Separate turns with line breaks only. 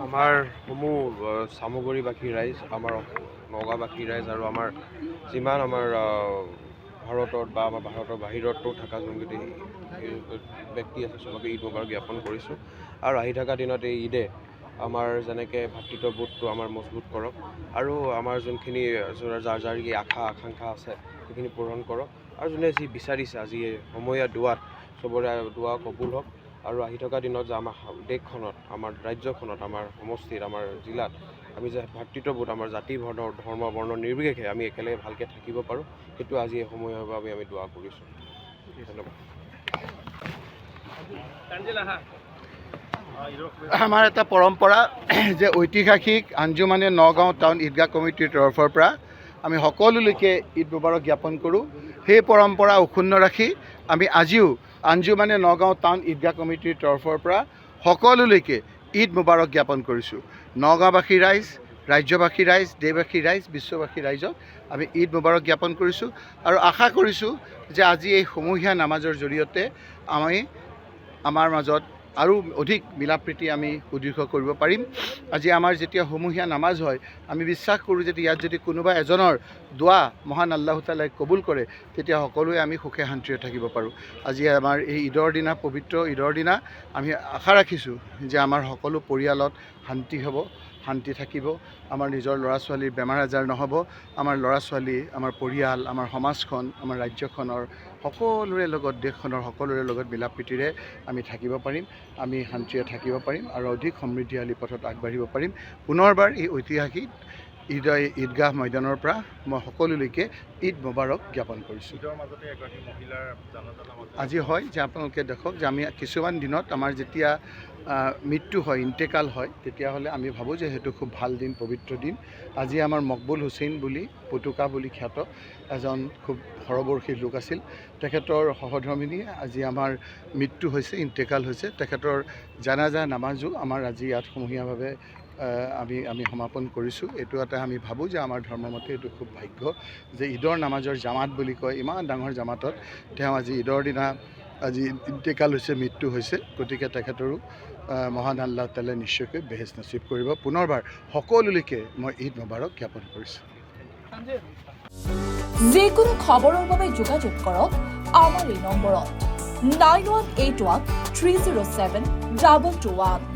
আমাৰ সমূহ চামগুৰিবাসী ৰাইজ, আমাৰ নগাঁওবাসী ৰাইজ আৰু আমাৰ যিমান আমাৰ ভাৰতত বা আমাৰ ভাৰতৰ বাহিৰতো থকা যোনকেইটি ব্যক্তি আছে চবকে ঈদ মোবাৰক জ্ঞাপন কৰিছোঁ। আৰু আহি থকা দিনত এই ঈদে আমাৰ যেনেকৈ ভাতৃত্ববোধটো আমাৰ মজবুত কৰক আৰু আমাৰ যোনখিনি যাৰ কি আকাংক্ষা আছে সেইখিনি পূৰণ কৰক আৰু যোনে যি বিচাৰিছে আজি সময়া দোৱাত চবৰে দোৱা কবুল হওক আৰু আহি থকা দিনত যে আমাৰ দেশখনত, আমাৰ ৰাজ্যখনত, আমাৰ সমষ্টিত, আমাৰ জিলাত আমি যে ভাতৃত্ববোধ আমাৰ জাতি ধৰ্ম বৰ্ণ নিৰ্বিশেষে আমি একেলগে ভালকৈ থাকিব পাৰোঁ, সেইটো আজি এই সময়ৰ বাবে আমি দোৱা কৰিছোঁ। ধন্যবাদ।
আমাৰ এটা পৰম্পৰা যে ঐতিহাসিক আঞ্জুমানে নগাঁও টাউন ঈদগাহ কমিটিৰ তৰফৰ পৰা আমি সকলোলৈকে ঈদ মোবাৰক জ্ঞাপন কৰোঁ। সেই পৰম্পৰা অক্ষুণ্ণ ৰাখি আমি আজিও আঞ্জুমানে নগাঁও টাউন ঈদগাহ কমিটিৰ তৰফৰ পৰা সকলোলৈকে ঈদ মোবাৰক জ্ঞাপন কৰিছোঁ। নগাঁওবাসী ৰাইজ, ৰাজ্যবাসী ৰাইজ, দেশবাসী ৰাইজ, বিশ্ববাসী ৰাইজক আমি ঈদ মোবাৰক জ্ঞাপন কৰিছোঁ আৰু আশা কৰিছোঁ যে আজি এই সমূহীয়া নামাজৰ জৰিয়তে আমি আমাৰ মাজত আৰু অধিক মিলা প্ৰীতি আমি সুদৃঢ় কৰিব পাৰিম। আজি আমাৰ যেতিয়া সমূহীয়া নামাজ হয়, আমি বিশ্বাস কৰোঁ যে ইয়াত যদি কোনোবা এজনৰ দোৱা মহান আল্লাহ তাআলাই কবুল কৰে, তেতিয়া সকলোৱে আমি সুখে শান্তিৰে থাকিব পাৰোঁ। আজি আমাৰ এই ঈদৰ দিনা, পবিত্ৰ ঈদৰ দিনা আমি আশা ৰাখিছোঁ যে আমাৰ সকলো পৰিয়ালত শান্তি হ'ব, শান্তি থাকিব, আমাৰ নিজৰ ল'ৰা ছোৱালীৰ বেমাৰ আজাৰ নহ'ব, আমাৰ ল'ৰা ছোৱালী, আমাৰ পৰিয়াল, আমাৰ সমাজখন, আমাৰ ৰাজ্যখনৰ সকলোৰে লগত, দেশখনৰ সকলোৰে লগত মিলা প্ৰীতিৰে আমি থাকিব পাৰিম, আমি শান্তিৰে থাকিব পাৰিম আৰু অধিক সমৃদ্ধিশালী পথত আগবাঢ়িব পাৰিম। পুনৰবাৰ এই ঐতিহাসিক ঈদগাহ ময়দানৰ পৰা মই সকলোলৈকে ঈদ মোবাৰক জ্ঞাপন কৰিছোঁ। আজি হয় যে আপোনালোকে দেখক যে আমি কিছুমান দিনত আমাৰ যেতিয়া মৃত্যু হয়, ইন্তেকাল হয়, তেতিয়াহ'লে আমি ভাবোঁ যে সেইটো খুব ভাল দিন, পবিত্ৰ দিন। আজি আমাৰ মকবুল হুছেইন বুলি, পুতুকা বুলি খ্যাত এজন খুব সৰবৰ্ষী লোক আছিল। তেখেতৰ সহধৰ্মিনী আজি আমাৰ মৃত্যু হৈছে, ইন্তেকাল হৈছে। তেখেতৰ জানাজা নামাজো আমাৰ আজি ইয়াত সমূহীয়াভাৱে আমি সমাপন কৰিছোঁ। এইটো এটা আমি ভাবোঁ যে আমাৰ ধৰ্মমতে এইটো খুব ভাগ্য যে ঈদৰ নামাজৰ জামাত বুলি কয়, ইমান ডাঙৰ জামাতত তেওঁ আজি ঈদৰ দিনা আজি ইন্তেকাল হৈছে, মৃত্যু হৈছে। গতিকে তেখেতৰো মহান আল্লাহ তাআলাই নিশ্চয়কৈ বেহেচ নচিব কৰিব। পুনৰবাৰ সকলোলৈকে মই ঈদ মোবাৰক জ্ঞাপন কৰিছোঁ।
যিকোনো খবৰৰ বাবে যোগাযোগ কৰক আমাৰ এই নম্বৰত 9181 307 221।